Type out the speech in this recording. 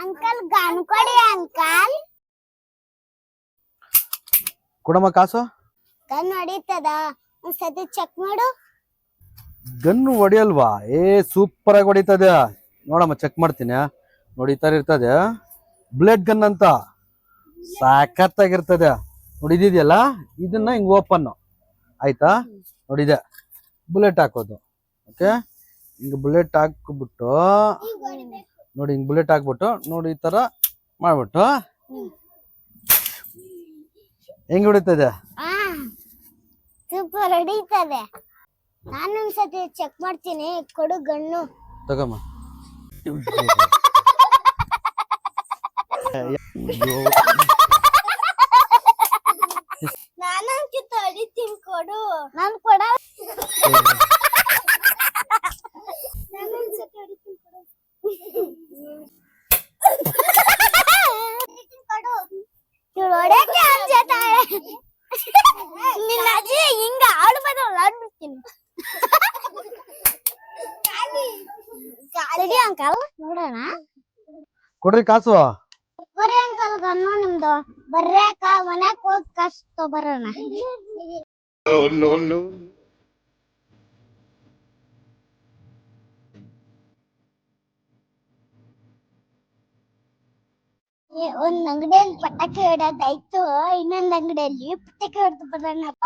Uncle gun ಕೊಡಿ uncle. ಕೊಡಮ್ಮ ಕಾಸು. ಗನ್ ಹೊಡಿತದ ಒಂದ್ಸತಿ ಚೆಕ್ ಮಾಡು. ಗನ್ನು ಹೊಡಿಯಲ್ವಾ? ಸೂಪರ್ ಆಗಿ ಹೊಡಿತದೆ ನೋಡಮ್ಮ, ಚೆಕ್ ಮಾಡ್ತೀನಿ. ನೋಡಿ ಈ ತರ ಇರ್ತದೆ, ಬ್ಲೇಡ್ ಗನ್ ಅಂತ, ಸಾಕತ್ತಾಗಿರ್ತದೆ. ನೋಡಿದ್ಯಲ್ಲ, ಇದನ್ನ ಹಿಂಗ್ ಓಪನ್ ಆಯ್ತಾ, ನೋಡಿದೆ ಬುಲೆಟ್ ಹಾಕೋದು. ಓಕೆ, ಹಿಂಗ್ ಬುಲೆಟ್ ಹಾಕ್ಬಿಟ್ಟು ನೋಡಿ, ಹಿಂಗ್ ಬುಲೆಟ್ ಹಾಕ್ಬಿಟ್ಟು ನೋಡಿ ಈ ತರ ಮಾಡ್ಬಿಟ್ಟು ಹೆಂಗ್ ಹೊಡಿತದೆ. ಸೂಪರ್ ಹೊಡಿತದೆ. ನಾನೊಂದ್ಸತಿ ಚೆಕ್ ಮಾಡ್ತೀನಿ, ಕೊಡು ಗನ್ನು. ತಗಮ್ಮ. ನಾನಂಕಿತ ಹೊಡಿತೀನಿ, ಕೊಡು. ನಾನು ಕೊಡ. ನಾನೊಂದ್ಸತಿ ಹೊಡಿತೀನಿ, ಕೊಡು. ಕೊಡು. ಇವಳು ಹೊಡೆಯಕ್ಕೆ ಅಂಜತಾಳೆ. ನಿನ್ನ ಅಜ್ಜಿ ಹಿಂಗ ಆಡ್ಬಾರ್ದಲ್ಲ, ಆಡ್ಬಿಡ್ತೀನಿ. ಗಾಳಿ ಅಂಕಲ್ ನೋಡೋಣ. ಕೊಡ್ರಿ ಕಾಸು. ಬರ್ರಿ ಅಂಕಲ್, ಗನ್ನು ನಿಮ್ದು. ಬರ್ರಿ ಅಕ್ಕ, ಮನ್ಯಾಗ ಹೋಗಿ ಕಾಸು ತಗೊಬರೋಣ. ಒಂದ್ ಅಂಗಡಿಯಲ್ಲಿ ಪಟಾಕಿ ಹೊಡೆದಾಯ್ತು, ಇನ್ನೊಂದ್ ಅಂಗಡಿಯಲ್ಲಿ ಪಟಾಕಿ ಹೊಡೆದು ಬರೋಣಪ್ಪ.